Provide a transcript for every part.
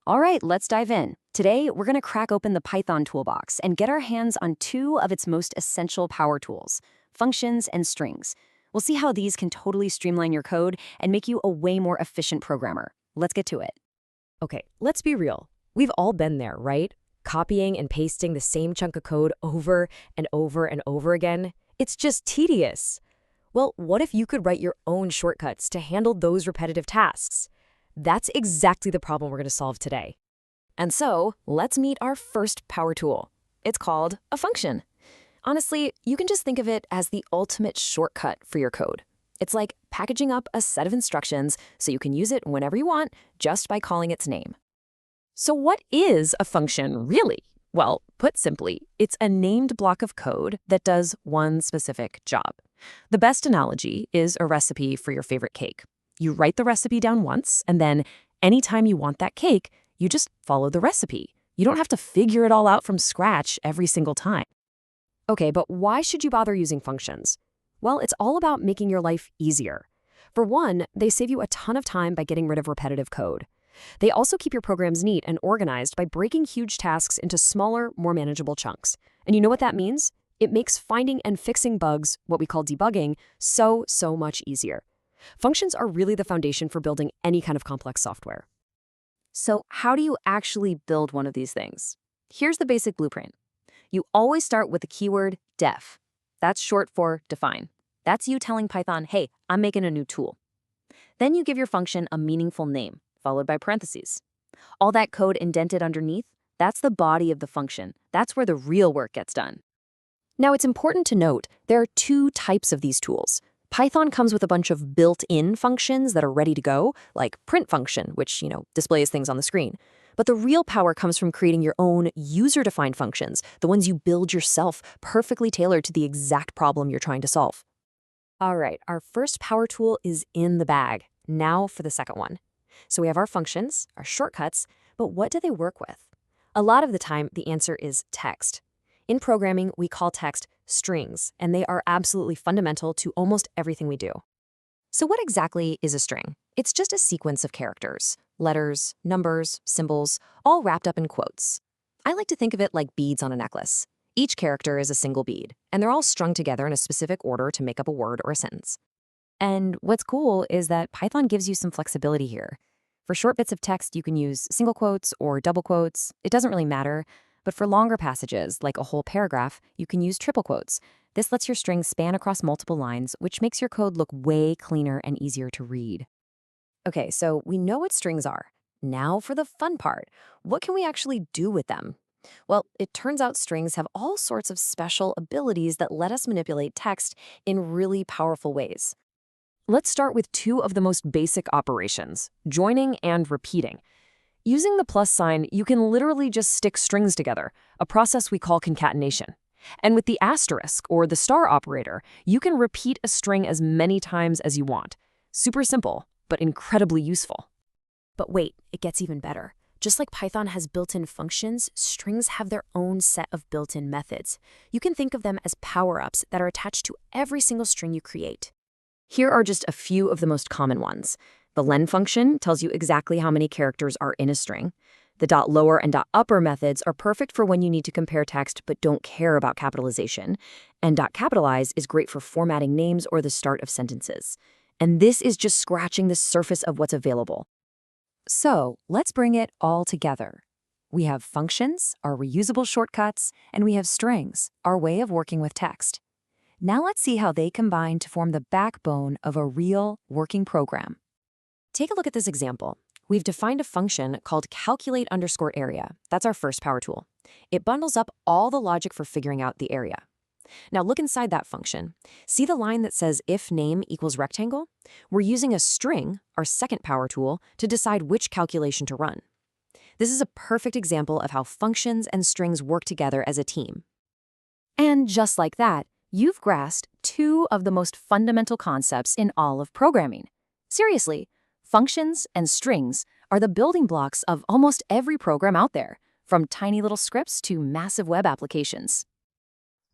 All right, let's dive in. Today, we're going to crack open the Python toolbox and get our hands on two of its most essential power tools, functions and strings. We'll see how these can totally streamline your code and make you a way more efficient programmer. Let's get to it. Okay, let's be real. We've all been there, right? Copying and pasting the same chunk of code over and over and over again. It's just tedious. Well, what if you could write your own shortcuts to handle those repetitive tasks? That's exactly the problem we're going to solve today. And so, let's meet our first power tool. It's called a function. Honestly, you can just think of it as the ultimate shortcut for your code. It's like packaging up a set of instructions so you can use it whenever you want just by calling its name. So what is a function, really? Well, put simply, it's a named block of code that does one specific job. The best analogy is a recipe for your favorite cake. You write the recipe down once, and then anytime you want that cake, you just follow the recipe. You don't have to figure it all out from scratch every single time. Okay, but why should you bother using functions? Well, it's all about making your life easier. For one, they save you a ton of time by getting rid of repetitive code. They also keep your programs neat and organized by breaking huge tasks into smaller, more manageable chunks. And you know what that means? It makes finding and fixing bugs, what we call debugging, so much easier. Functions are really the foundation for building any kind of complex software. So how do you actually build one of these things? Here's the basic blueprint. You always start with the keyword def. That's short for define. That's you telling Python, hey, I'm making a new tool. Then you give your function a meaningful name, followed by parentheses. All that code indented underneath, that's the body of the function. That's where the real work gets done. Now, it's important to note there are two types of these tools. Python comes with a bunch of built-in functions that are ready to go, like print function, which, displays things on the screen. But the real power comes from creating your own user-defined functions, the ones you build yourself, perfectly tailored to the exact problem you're trying to solve. All right, our first power tool is in the bag. Now for the second one. So we have our functions, our shortcuts, but what do they work with? A lot of the time, the answer is text. In programming, we call text strings, and they are absolutely fundamental to almost everything we do. So what exactly is a string? It's just a sequence of characters, letters, numbers, symbols, all wrapped up in quotes. I like to think of it like beads on a necklace. Each character is a single bead, and they're all strung together in a specific order to make up a word or a sentence. And what's cool is that Python gives you some flexibility here. For short bits of text, you can use single quotes or double quotes. It doesn't really matter. But for longer passages, like a whole paragraph, you can use triple quotes. This lets your string span across multiple lines, which makes your code look way cleaner and easier to read. Okay, so we know what strings are. Now for the fun part. What can we actually do with them? Well, it turns out strings have all sorts of special abilities that let us manipulate text in really powerful ways. Let's start with two of the most basic operations, joining and repeating. Using the plus sign, you can literally just stick strings together, a process we call concatenation. And with the asterisk, or the star operator, you can repeat a string as many times as you want. Super simple, but incredibly useful. But wait, it gets even better. Just like Python has built-in functions, strings have their own set of built-in methods. You can think of them as power-ups that are attached to every single string you create. Here are just a few of the most common ones. The len function tells you exactly how many characters are in a string. The .lower and .upper methods are perfect for when you need to compare text but don't care about capitalization. And .capitalize is great for formatting names or the start of sentences. And this is just scratching the surface of what's available. So let's bring it all together. We have functions, our reusable shortcuts, and we have strings, our way of working with text. Now let's see how they combine to form the backbone of a real working program. Take a look at this example. We've defined a function called calculate_area. That's our first power tool. It bundles up all the logic for figuring out the area. Now look inside that function. See the line that says if name equals rectangle? We're using a string, our second power tool, to decide which calculation to run. This is a perfect example of how functions and strings work together as a team. And just like that, you've grasped two of the most fundamental concepts in all of programming. Seriously, functions and strings are the building blocks of almost every program out there, from tiny little scripts to massive web applications.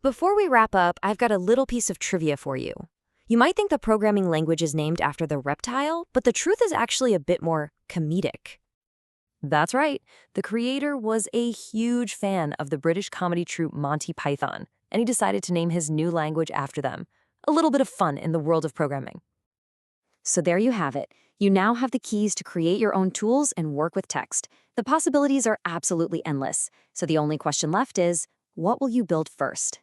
Before we wrap up, I've got a little piece of trivia for you. You might think the programming language is named after the reptile, but the truth is actually a bit more comedic. That's right. The creator was a huge fan of the British comedy troupe Monty Python, and he decided to name his new language after them. A little bit of fun in the world of programming. So there you have it. You now have the keys to create your own tools and work with text. The possibilities are absolutely endless. So the only question left is, what will you build first?